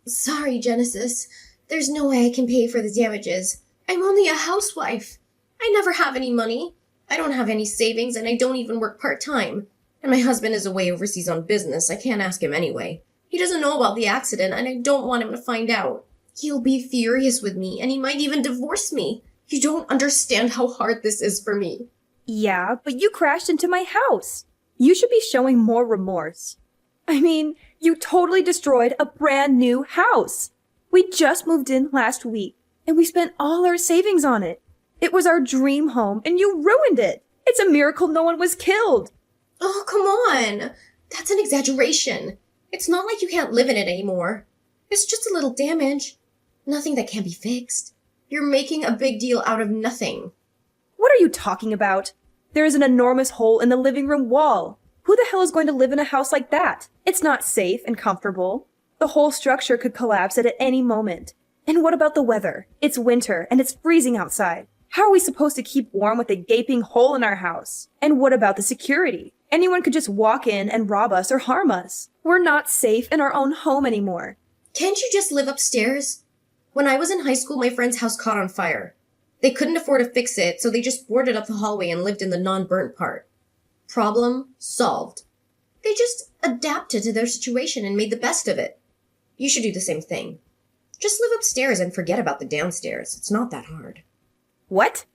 Sorry, Genesis. There's no way I can pay for the damages. I'm only a housewife. I never have any money. I don't have any savings, and I don't even work part-time. And my husband is away overseas on business. I can't ask him anyway. He doesn't know about the accident, and I don't want him to find out. He'll be furious with me, and he might even divorce me. You don't understand how hard this is for me. Yeah, but you crashed into my house. You should be showing more remorse. I mean, you totally destroyed a brand new house. We just moved in last week, and we spent all our savings on it. It was our dream home, and you ruined it. It's a miracle no one was killed. Oh, come on. That's an exaggeration. It's not like you can't live in it anymore. It's just a little damage. Nothing that can't be fixed. You're making a big deal out of nothing. What are you talking about? There is an enormous hole in the living room wall. Who the hell is going to live in a house like that? It's not safe and comfortable. The whole structure could collapse at any moment. And what about the weather? It's winter and it's freezing outside. How are we supposed to keep warm with a gaping hole in our house? And what about the security? Anyone could just walk in and rob us or harm us. We're not safe in our own home anymore. Can't you just live upstairs? When I was in high school, my friend's house caught on fire. They couldn't afford to fix it, so they just boarded up the hallway and lived in the non-burnt part. Problem solved. They just adapted to their situation and made the best of it. You should do the same thing. Just live upstairs and forget about the downstairs. It's not that hard. What?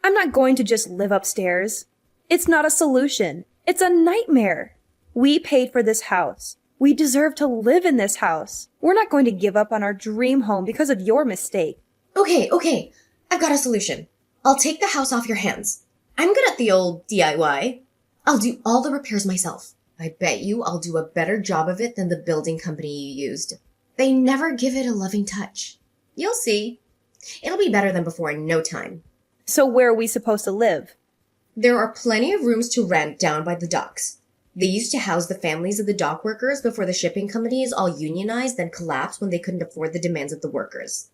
I'm not going to just live upstairs. It's not a solution. It's a nightmare. We paid for this house. We deserve to live in this house. We're not going to give up on our dream home because of your mistake. Okay. I've got a solution. I'll take the house off your hands. I'm good at the old DIY. I'll do all the repairs myself. I bet you I'll do a better job of it than the building company you used. They never give it a loving touch. You'll see. It'll be better than before in no time. So where are we supposed to live? There are plenty of rooms to rent down by the docks. They used to house the families of the dock workers before the shipping companies all unionized and collapsed when they couldn't afford the demands of the workers.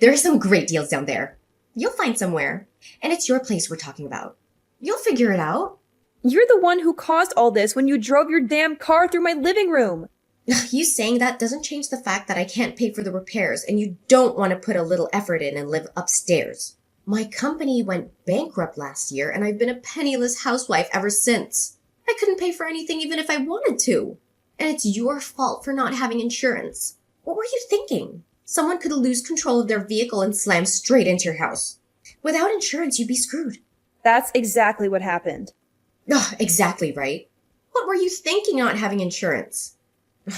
There are some great deals down there. You'll find somewhere. And it's your place we're talking about. You'll figure it out. You're the one who caused all this when you drove your damn car through my living room. You saying that doesn't change the fact that I can't pay for the repairs and you don't want to put a little effort in and live upstairs. My company went bankrupt last year and I've been a penniless housewife ever since. I couldn't pay for anything even if I wanted to. And it's your fault for not having insurance. What were you thinking? Someone could lose control of their vehicle and slam straight into your house. Without insurance, you'd be screwed. That's exactly what happened. Ugh, exactly right. What were you thinking not having insurance?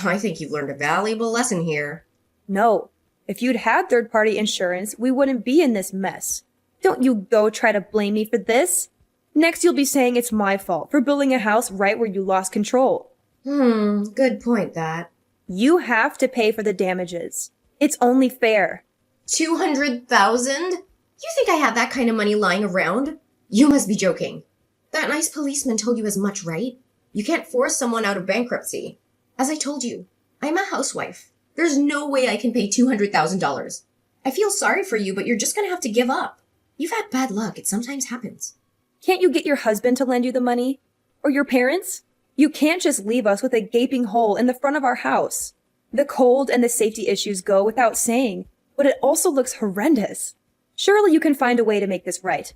I think you've learned a valuable lesson here. No. If you'd had third-party insurance, we wouldn't be in this mess. Don't you go try to blame me for this. Next, you'll be saying it's my fault for building a house right where you lost control. Good point, that. You have to pay for the damages. It's only fair. 200,000? You think I have that kind of money lying around? You must be joking. That nice policeman told you as much, right? You can't force someone out of bankruptcy. As I told you, I'm a housewife. There's no way I can pay $200,000. I feel sorry for you, but you're just gonna have to give up. You've had bad luck. It sometimes happens. Can't you get your husband to lend you the money? Or your parents? You can't just leave us with a gaping hole in the front of our house. The cold and the safety issues go without saying, but it also looks horrendous. Surely you can find a way to make this right.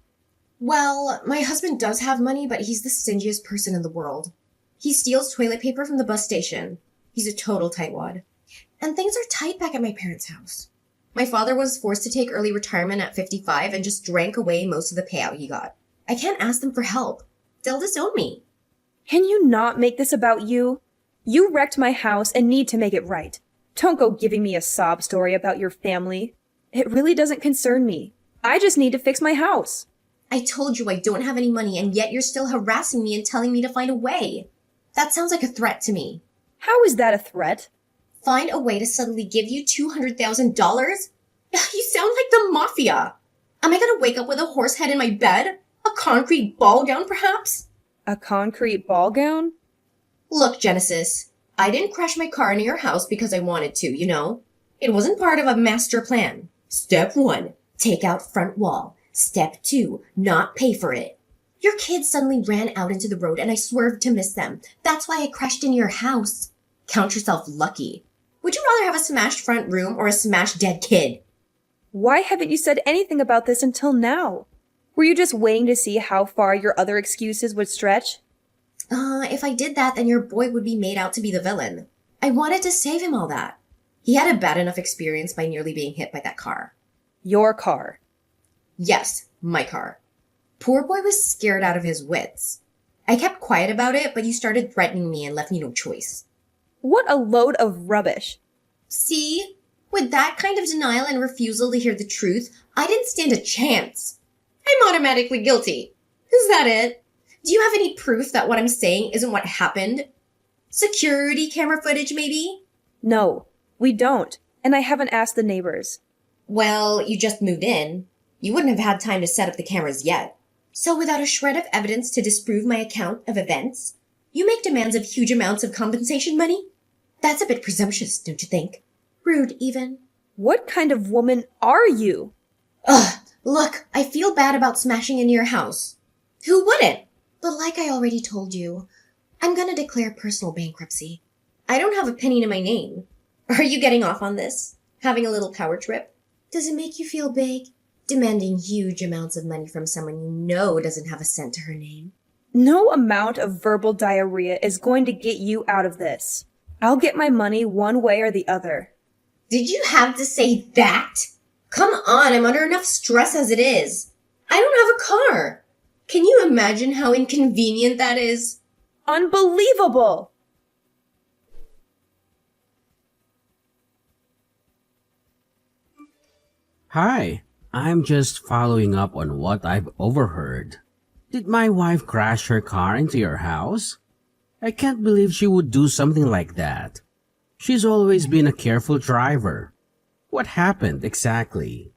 Well, my husband does have money, but he's the stingiest person in the world. He steals toilet paper from the bus station. He's a total tightwad. And things are tight back at my parents' house. My father was forced to take early retirement at 55 and just drank away most of the payout he got. I can't ask them for help. They'll disown me. Can you not make this about you? You wrecked my house and need to make it right. Don't go giving me a sob story about your family. It really doesn't concern me. I just need to fix my house. I told you I don't have any money, and yet you're still harassing me and telling me to find a way. That sounds like a threat to me. How is that a threat? Find a way to suddenly give you $200,000? You sound like the mafia. Am I gonna wake up with a horse head in my bed? A concrete ball gown, perhaps? A concrete ball gown? Look, Genesis, I didn't crash my car into your house because I wanted to, you know? It wasn't part of a master plan. Step 1, take out front wall. Step 2, not pay for it. Your kids suddenly ran out into the road and I swerved to miss them. That's why I crashed into your house. Count yourself lucky. Would you rather have a smashed front room or a smashed dead kid? Why haven't you said anything about this until now? Were you just waiting to see how far your other excuses would stretch? If I did that, then your boy would be made out to be the villain. I wanted to save him all that. He had a bad enough experience by nearly being hit by that car. Your car. Yes, my car. Poor boy was scared out of his wits. I kept quiet about it, but you started threatening me and left me no choice. What a load of rubbish. See? With that kind of denial and refusal to hear the truth, I didn't stand a chance. I'm automatically guilty. Is that it? Do you have any proof that what I'm saying isn't what happened? Security camera footage, maybe? No, we don't, and I haven't asked the neighbors. Well, you just moved in. You wouldn't have had time to set up the cameras yet. So without a shred of evidence to disprove my account of events, you make demands of huge amounts of compensation money? That's a bit presumptuous, don't you think? Rude, even. What kind of woman are you? Ugh, look, I feel bad about smashing into your house. Who wouldn't? But like I already told you, I'm gonna declare personal bankruptcy. I don't have a penny to my name. Are you getting off on this? Having a little power trip? Does it make you feel big? Demanding huge amounts of money from someone you know doesn't have a cent to her name? No amount of verbal diarrhea is going to get you out of this. I'll get my money one way or the other. Did you have to say that? Come on, I'm under enough stress as it is. I don't have a car. Can you imagine how inconvenient that is? Unbelievable! Hi, I'm just following up on what I've overheard. Did my wife crash her car into your house? I can't believe she would do something like that. She's always been a careful driver. What happened exactly?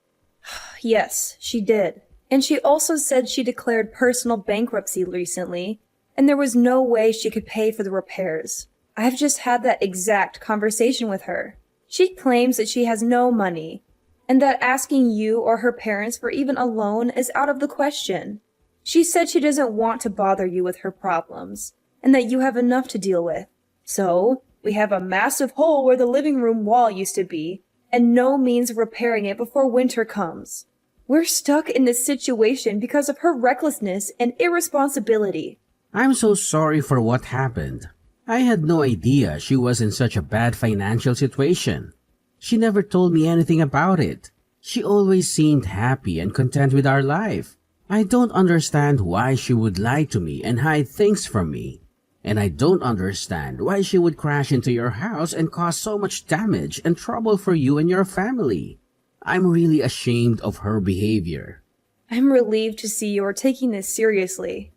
Yes, she did. And she also said she declared personal bankruptcy recently, and there was no way she could pay for the repairs. I've just had that exact conversation with her. She claims that she has no money, and that asking you or her parents for even a loan is out of the question. She said she doesn't want to bother you with her problems, and that you have enough to deal with. So, we have a massive hole where the living room wall used to be, and no means of repairing it before winter comes. We're stuck in this situation because of her recklessness and irresponsibility. I'm so sorry for what happened. I had no idea she was in such a bad financial situation. She never told me anything about it. She always seemed happy and content with our life. I don't understand why she would lie to me and hide things from me. And I don't understand why she would crash into your house and cause so much damage and trouble for you and your family. I'm really ashamed of her behavior. I'm relieved to see you're taking this seriously.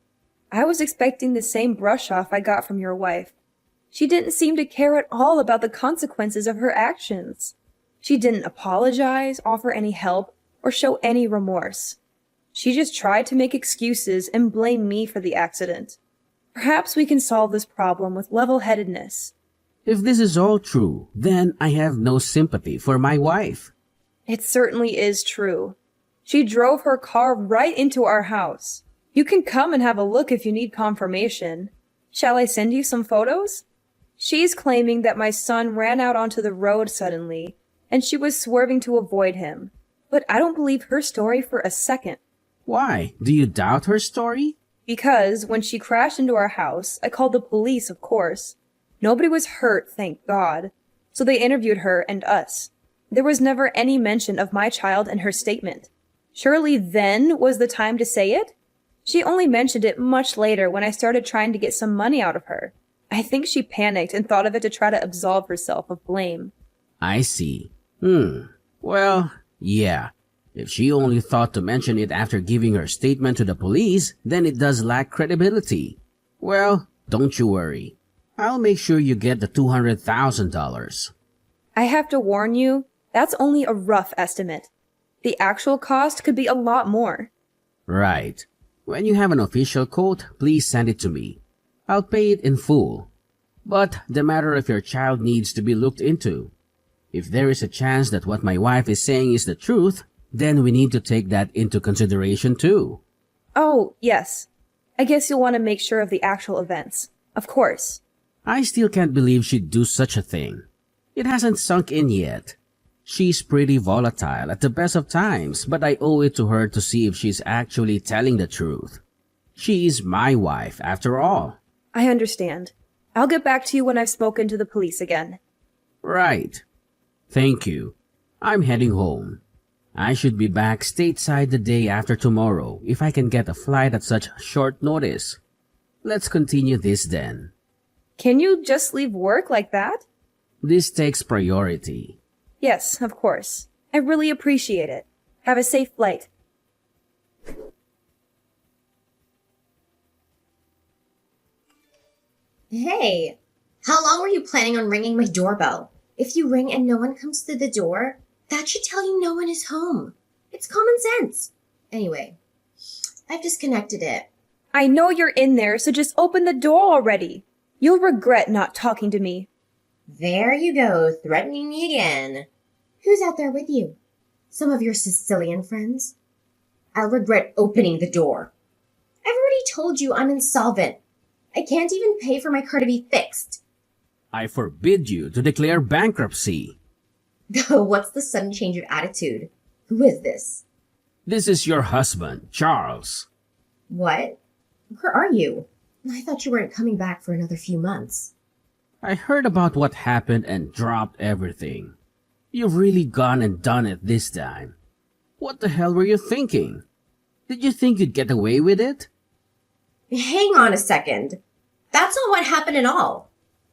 I was expecting the same brush off I got from your wife. She didn't seem to care at all about the consequences of her actions. She didn't apologize, offer any help, or show any remorse. She just tried to make excuses and blame me for the accident. Perhaps we can solve this problem with level-headedness. If this is all true, then I have no sympathy for my wife. It certainly is true. She drove her car right into our house. You can come and have a look if you need confirmation. Shall I send you some photos? She's claiming that my son ran out onto the road suddenly, and she was swerving to avoid him. But I don't believe her story for a second. Why? Do you doubt her story? Because when she crashed into our house, I called the police, of course. Nobody was hurt, thank God. So they interviewed her and us. There was never any mention of my child in her statement. Surely then was the time to say it? She only mentioned it much later when I started trying to get some money out of her. I think she panicked and thought of it to try to absolve herself of blame. I see. Well, yeah. If she only thought to mention it after giving her statement to the police, then it does lack credibility. Well, don't you worry. I'll make sure you get the $200,000. I have to warn you, that's only a rough estimate. The actual cost could be a lot more. Right. When you have an official quote, please send it to me. I'll pay it in full. But the matter of your child needs to be looked into. If there is a chance that what my wife is saying is the truth, then we need to take that into consideration too. Oh, yes. I guess you'll want to make sure of the actual events. Of course. I still can't believe she'd do such a thing. It hasn't sunk in yet. She's pretty volatile at the best of times, but I owe it to her to see if she's actually telling the truth. She is my wife, after all. I understand. I'll get back to you when I've spoken to the police again. Right. Thank you. I'm heading home. I should be back stateside the day after tomorrow if I can get a flight at such short notice. Let's continue this then. Can you just leave work like that? This takes priority. Yes, of course. I really appreciate it. Have a safe flight. Hey, how long were you planning on ringing my doorbell? If you ring and no one comes through the door, that should tell you no one is home. It's common sense. Anyway, I've disconnected it. I know you're in there, so just open the door already. You'll regret not talking to me. There you go, threatening me again. Who's out there with you? Some of your Sicilian friends? I'll regret opening the door. I've already told you I'm insolvent. I can't even pay for my car to be fixed. I forbid you to declare bankruptcy. What's the sudden change of attitude? Who is this? This is your husband, Charles. What? Where are you? I thought you weren't coming back for another few months. I heard about what happened and dropped everything. You've really gone and done it this time. What the hell were you thinking? Did you think you'd get away with it? Hang on a second. That's not what happened at all.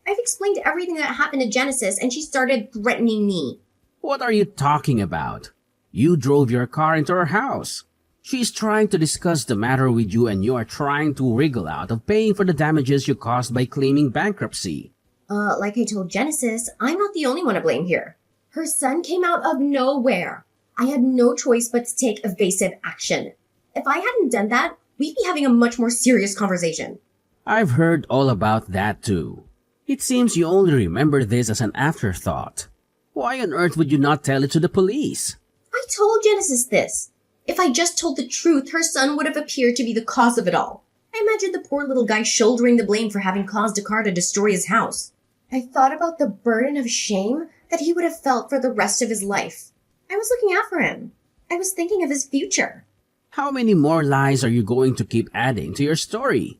I've explained everything that happened to Genesis and she started threatening me. What are you talking about? You drove your car into her house. She's trying to discuss the matter with you and you are trying to wriggle out of paying for the damages you caused by claiming bankruptcy. Like I told Genesis, I'm not the only one to blame here. Her son came out of nowhere. I had no choice but to take evasive action. If I hadn't done that, we'd be having a much more serious conversation. I've heard all about that too. It seems you only remember this as an afterthought. Why on earth would you not tell it to the police? I told Genesis this. If I just told the truth, her son would have appeared to be the cause of it all. I imagined the poor little guy shouldering the blame for having caused a car to destroy his house. I thought about the burden of shame that he would have felt for the rest of his life. I was looking out for him. I was thinking of his future. How many more lies are you going to keep adding to your story?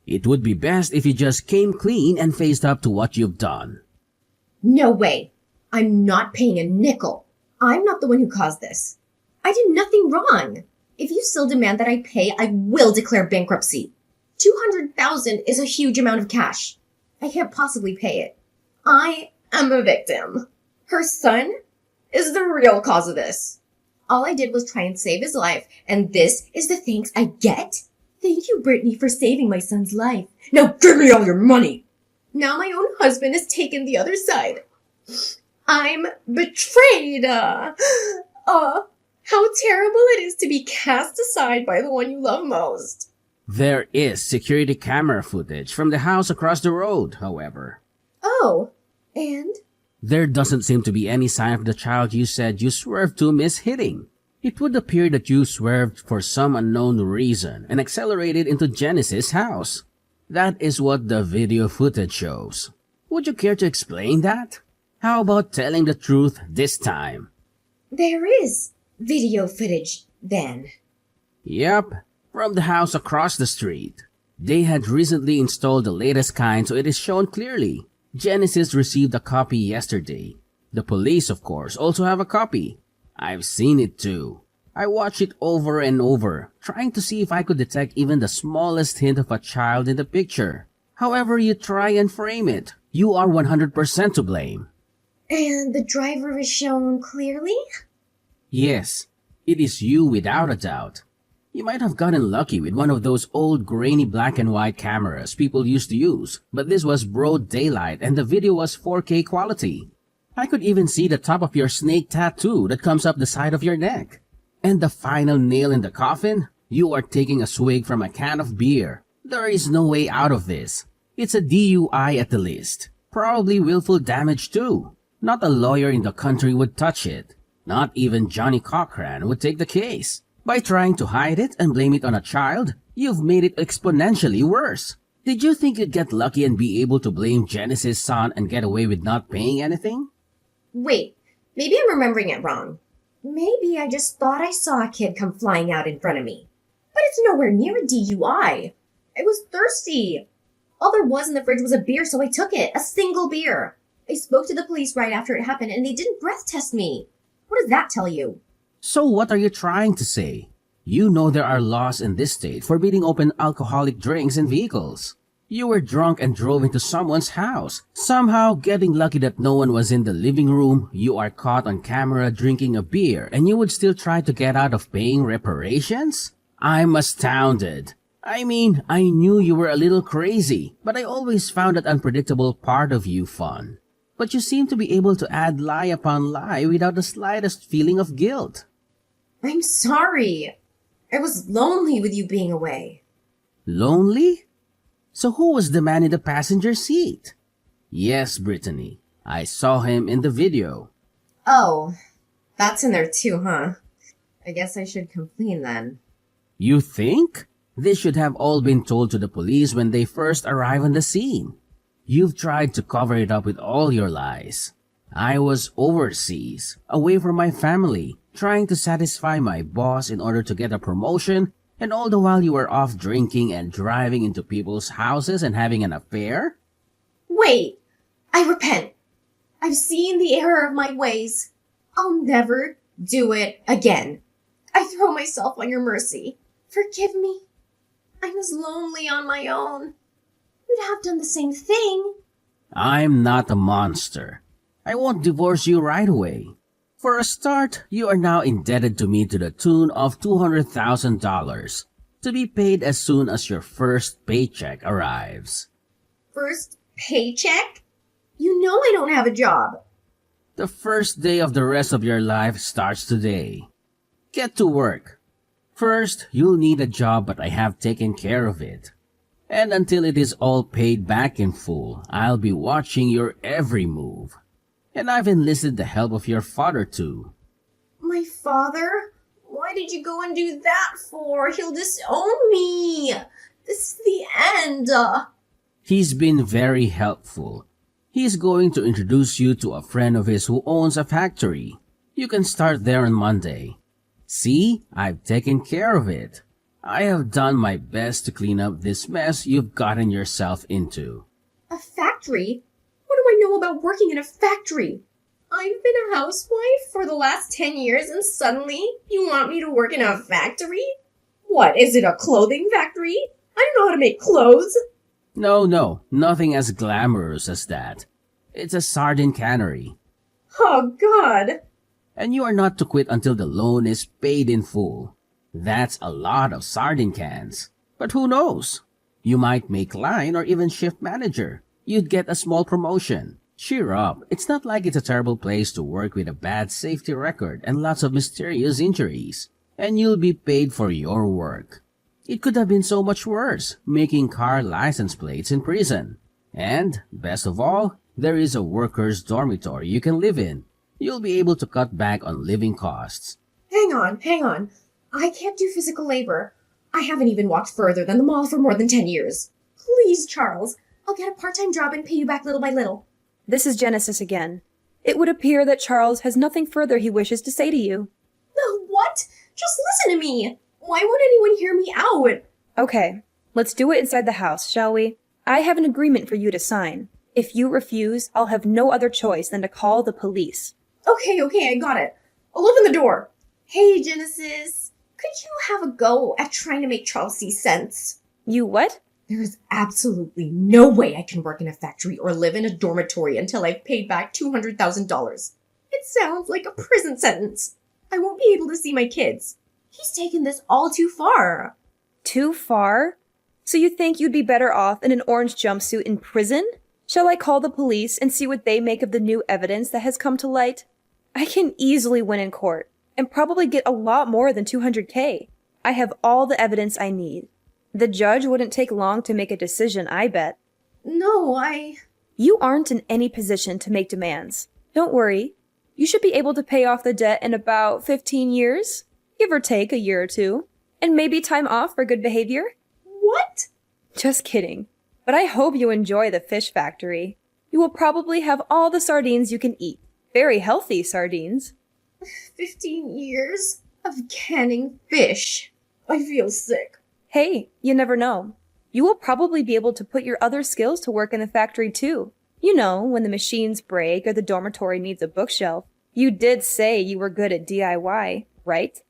It would be best if you just came clean and faced up to what you've done. No way. I'm not paying a nickel. I'm not the one who caused this. I did nothing wrong. If you still demand that I pay, I will declare bankruptcy. $200,000 is a huge amount of cash. I can't possibly pay it. I am a victim. Her son is the real cause of this. All I did was try and save his life, and this is the thanks I get? Thank you, Brittany, for saving my son's life. Now give me all your money. Now my own husband has taken the other side. I'm betrayed. How terrible it is to be cast aside by the one you love most. There is security camera footage from the house across the road, however. Oh, and? There doesn't seem to be any sign of the child you said you swerved to miss hitting. It would appear that you swerved for some unknown reason and accelerated into Genesis' house. That is what the video footage shows. Would you care to explain that? How about telling the truth this time? There is video footage, then. Yep, from the house across the street. They had recently installed the latest kind, so it is shown clearly. Genesis received a copy yesterday. The police, of course, also have a copy. I've seen it too. I watched it over and over, trying to see if I could detect even the smallest hint of a child in the picture. However you try and frame it, you are 100% to blame. And the driver is shown clearly? Yes, it is you without a doubt. You might have gotten lucky with one of those old grainy black and white cameras people used to use, but this was broad daylight and the video was 4K quality. I could even see the top of your snake tattoo that comes up the side of your neck. And the final nail in the coffin? You are taking a swig from a can of beer. There is no way out of this. It's a DUI at the least. Probably willful damage too. Not a lawyer in the country would touch it. Not even Johnny Cochran would take the case. By trying to hide it and blame it on a child, you've made it exponentially worse. Did you think you'd get lucky and be able to blame Genesis' son and get away with not paying anything? Wait, maybe I'm remembering it wrong. Maybe I just thought I saw a kid come flying out in front of me. But it's nowhere near a DUI. I was thirsty. All there was in the fridge was a beer, so I took it. A single beer. I spoke to the police right after it happened, and they didn't breath test me. What does that tell you? So what are you trying to say? You know there are laws in this state forbidding open alcoholic drinks in vehicles. You were drunk and drove into someone's house. Somehow, getting lucky that no one was in the living room, you are caught on camera drinking a beer and you would still try to get out of paying reparations? I'm astounded. I mean, I knew you were a little crazy, but I always found that unpredictable part of you fun. But you seem to be able to add lie upon lie without the slightest feeling of guilt. I'm sorry. I was lonely with you being away. Lonely? So who was the man in the passenger seat? Yes, Brittany. I saw him in the video. Oh, that's in there too, huh? I guess I should complain then. You think? This should have all been told to the police when they first arrive on the scene. You've tried to cover it up with all your lies. I was overseas, away from my family, trying to satisfy my boss in order to get a promotion, and all the while you were off drinking and driving into people's houses and having an affair? Wait! I repent. I've seen the error of my ways. I'll never do it again. I throw myself on your mercy. Forgive me. I was lonely on my own. You'd have done the same thing. I'm not a monster. I won't divorce you right away. For a start, you are now indebted to me to the tune of $200,000 to be paid as soon as your first paycheck arrives. First paycheck? You know I don't have a job. The first day of the rest of your life starts today. Get to work. First, you'll need a job, but I have taken care of it. And until it is all paid back in full, I'll be watching your every move. And I've enlisted the help of your father too. My father? Why did you go and do that for? He'll disown me. This is the end. He's been very helpful. He's going to introduce you to a friend of his who owns a factory. You can start there on Monday. See, I've taken care of it. I have done my best to clean up this mess you've gotten yourself into. A factory? What do I know about working in a factory? I've been a housewife for the last 10 years and suddenly you want me to work in a factory? What, is it a clothing factory? I don't know how to make clothes. No, nothing as glamorous as that. It's a sardine cannery. Oh, God. And you are not to quit until the loan is paid in full. That's a lot of sardine cans. But who knows? You might make line or even shift manager. You'd get a small promotion. Cheer up. It's not like it's a terrible place to work with a bad safety record and lots of mysterious injuries. And you'll be paid for your work. It could have been so much worse, making car license plates in prison. And, best of all, there is a workers' dormitory you can live in. You'll be able to cut back on living costs. Hang on. I can't do physical labor. I haven't even walked further than the mall for more than 10 years. Please, Charles, I'll get a part-time job and pay you back little by little. This is Genesis again. It would appear that Charles has nothing further he wishes to say to you. What? Just listen to me. Why won't anyone hear me out? Okay, let's do it inside the house, shall we? I have an agreement for you to sign. If you refuse, I'll have no other choice than to call the police. Okay, I got it. I'll open the door. Hey, Genesis. Could you have a go at trying to make Charles see sense? You what? There is absolutely no way I can work in a factory or live in a dormitory until I've paid back $200,000. It sounds like a prison sentence. I won't be able to see my kids. He's taken this all too far. Too far? So you think you'd be better off in an orange jumpsuit in prison? Shall I call the police and see what they make of the new evidence that has come to light? I can easily win in court and probably get a lot more than $200K. I have all the evidence I need. The judge wouldn't take long to make a decision, I bet. No, You aren't in any position to make demands. Don't worry. You should be able to pay off the debt in about 15 years, give or take a year or two, and maybe time off for good behavior. What? Just kidding. But I hope you enjoy the fish factory. You will probably have all the sardines you can eat. very healthy sardines. 15 years of canning fish. I feel sick. Hey, you never know. You will probably be able to put your other skills to work in the factory too. You know, when the machines break or the dormitory needs a bookshelf. You did say you were good at DIY, right?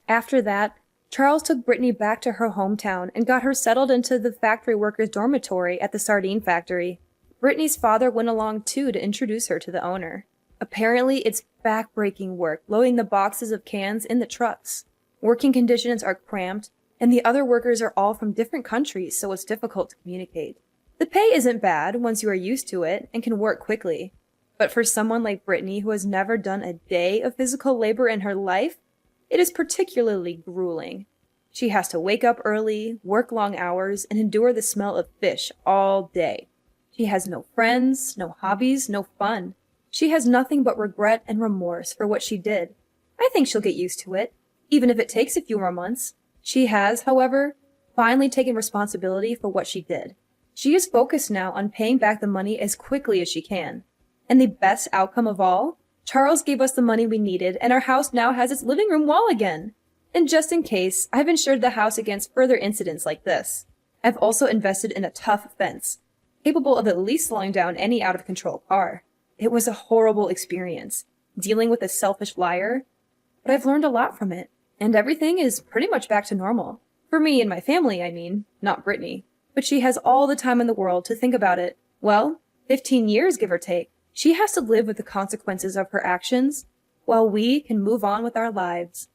After that, Charles took Brittany back to her hometown and got her settled into the factory workers' dormitory at the sardine factory. Brittany's father went along too to introduce her to the owner. Apparently, it's back-breaking work loading the boxes of cans in the trucks. Working conditions are cramped, and the other workers are all from different countries, so it's difficult to communicate. The pay isn't bad once you are used to it and can work quickly. But for someone like Brittany who has never done a day of physical labor in her life, it is particularly grueling. She has to wake up early, work long hours, and endure the smell of fish all day. She has no friends, no hobbies, no fun. She has nothing but regret and remorse for what she did. I think she'll get used to it, even if it takes a few more months. She has, however, finally taken responsibility for what she did. She is focused now on paying back the money as quickly as she can. And the best outcome of all? Charles gave us the money we needed, and our house now has its living room wall again. And just in case, I've insured the house against further incidents like this. I've also invested in a tough fence, capable of at least slowing down any out-of-control car. It was a horrible experience, dealing with a selfish liar, but I've learned a lot from it, and everything is pretty much back to normal. For me and my family, I mean, not Brittany. But she has all the time in the world to think about it. Well, 15 years, give or take. She has to live with the consequences of her actions, while we can move on with our lives.